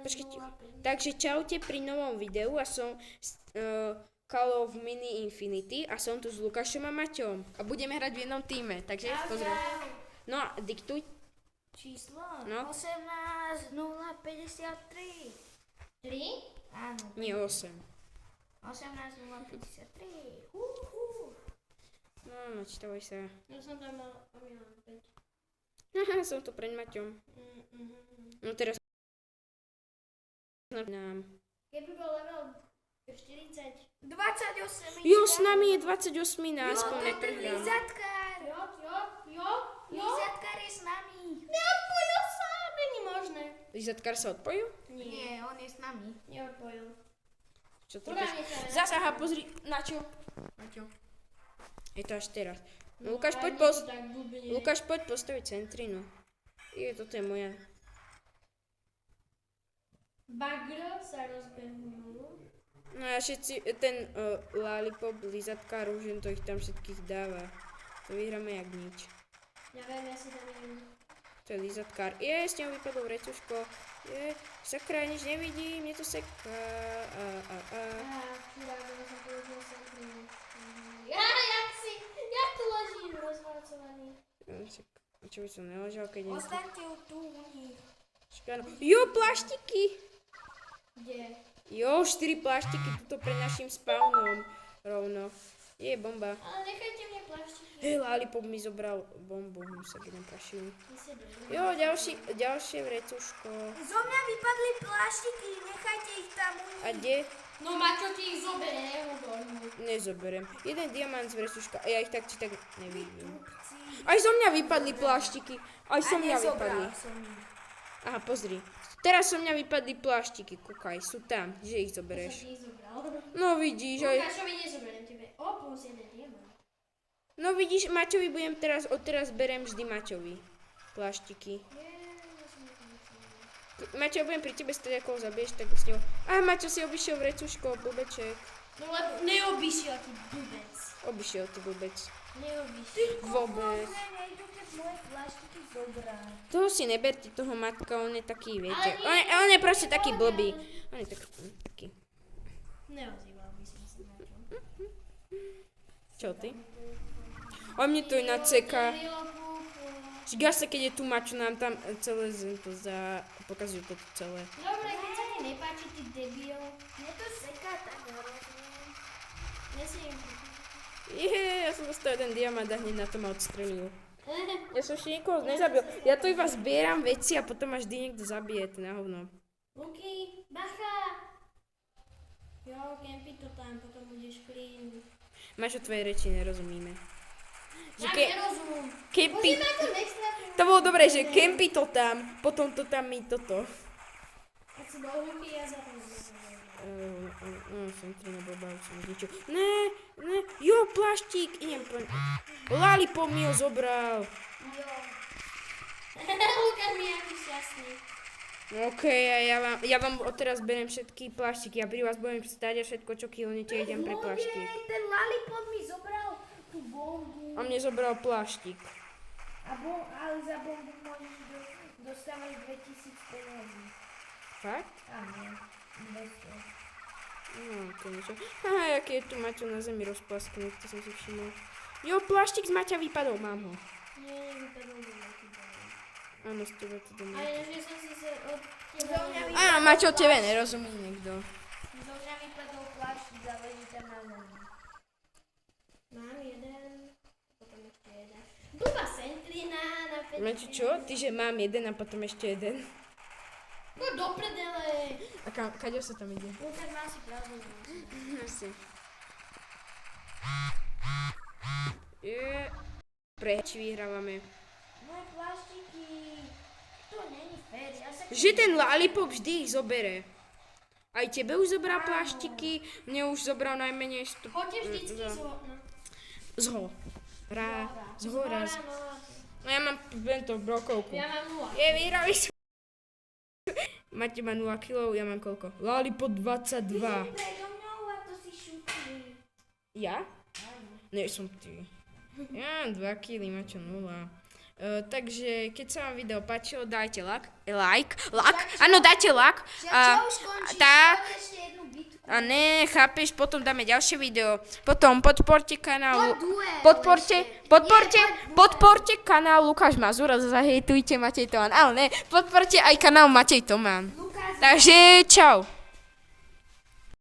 Počkej, ticho. Takže čaute pri novom videu a som Call of Mini Infinity a som tu s Lukášom a Maťom. A budeme hrať v jednom týme, takže pozriem. No a diktuj. Číslo? No. 18 053. 3? Áno. Nie 8. 18 053. No, Mač, dávaj sa. Ja som tam mal 5. Haha, som tu pred Maťom. No teraz nám. Keby bol level 40. 28. Jo, s nami je 28, aspoň ten netrhám. Lizatkár. Jo. Lizatkár je s nami. Neodpojil sa, není možné. Lizatkár sa odpojil? Nie, on je s nami. Neodpojil. Čo to Podľa mňa sa Zas, aha, pozri, na čo? Je to až teraz. No, Lukáš, poď Lukáš, poď postaviť centrinu. Toto je moja. Bagro sa rozbehnú. No a všetci, ten Lollipop, Lizatkár, už jen to ich tam všetkých dáva. To vyhráme jak nič. Neviem, ja si to neviem. To je Lizatkár. S ňou vypadlo vrecuško. Sakra, nič nevidím, mne to seká. Chudáko, som použil centrinu. Jak tu ležím rozvalcovaný. Čo by som neložil, keď nie... Ostaňte tu u nich. Jo, pláštiky! Kde? Jo, 4 pláštiky tuto pred našim spawnom. Rovno. Je bomba. Ale nechajte mne plaštiky. Hej, Lollipop mi zobral bombu, mu sa keď neprašil. Ty si dobrý. Jo, ďalšie vrecuško. Zo mňa vypadli pláštiky, nechajte ich tam u nich. A kde? No Maťo ti ich zoberie, nehovorím. Nezoberiem. Jeden diamant z vrecuška. A ja ich tak či tak nevidím. Aj zo mňa vypadli pláštiky. Aj zo mňa vypadli. Aha, pozri. Teraz zo mňa vypadli pláštiky. Kúkaj, sú tam. Že ich Som zoberieš? ti ich zobral. No vidíš, aj... Lukášovi nezoberiem tebe. Plus jeden diamant. No vidíš, Maťovi budem odteraz berem vždy Maťovi. Pláštiky. Maťo, budem pri tebe stať, ako ho zabiješ, tak s ňou... Maťo si obišiel vrecuško, blbeček. No lebo neobyšiel ty blbec. Obišiel ty blbec. Neobyšiel. Vôbec. Nejdu keď moje pláštiky zobrať. Toho si neberte, toho matka, on je taký, viete. Ale nie, On je proste taký blbý. On je taký. Neozýval by som sa na čo. Čo ty? A mne to iná ceka. Žiga sa, keď je tu Mačo, nám tam celé to pokazujú toto celé. Dobre, keď sa ti nepáči, ty debil. Mne to seká tak hrozne. Nesiem. Ja som dostal jeden diamant a hneď na to ma odstrelil. Ja som ešte nikoho nezabil. Ja tu iba zbieram veci a potom až niekto zabije, to na hovno. Luky, bacha! Jo, kempy to tam, potom budeš clean. Mačo, tvoje reči nerozumíme. Ja nerozumiem. Kempy... Musíme to nextrafiť. To bolo dobré, že kempy to tam, potom to tam my toto. Ak si bol Luky, ja za to Som to neblbal, som niečo. Ne, jo, pláštik, idem po... Lollipop mi ho zobral. Jo. Lukáš mi je aký šťastný. OK, a ja vám odteraz beriem všetky pláštiky a pri vás budem stáť a všetko, čo kilnete, idem pre pláštik. Ten Lollipop mi zobral tú bombu. A mne zobral pláštik. Ale za bombu môžeš dostávať 2000 peniazí. Fakt? Áno, 200. No, to niečo. Aha, aký je tu Maťo na zemi rozplasknúť, to som si všimol. Jo, pláštik z Maťa vypadol, mám ho. Nie, vypadol do veľký bol. Áno, z teba to doma. Ale že som si sa od teba... Maťo, tebe nerozumí niekto. Zo mňa vypadol pláštik, záleží tam na zemi. Mám jeden, potom ešte jeden. Duba sentlina na 5. Maťo, čo? Ty, že mám jeden a potom ešte jeden. No do prdele. A kaďo sa tam ide? Lukáš má si pravdu. Asi. Preč vyhrávame. Moje pláštiky. To není fér, ja sa... Že ten Lollipop vždy ich zobere. Aj tebe už zobral pláštiky, mne už zobral najmenej 100... Choďte vždycky Zhora. No ja mám tento brokovku. Ja mám 0. Vyhrali sme. Máte ma 0 kg, ja mám koľko? Lollipop 22. Predo mnou a to si šutí. Ja? Áno. Nie som ty. Ja mám 2 kg, Maťo 0. Takže keď sa vám video páčilo, dajte áno, dajte like. Čo už končíš? Tak. Poď ešte jednu bitku. A ne, chápeš, potom dáme ďalšie video. Potom podporte kanál. Poď duel Podporte kanál Lukáš Mazur a zahejtujte Matej Toman. Ale ne, podporte aj kanál Matej Toman. Lukáš, Takže čau.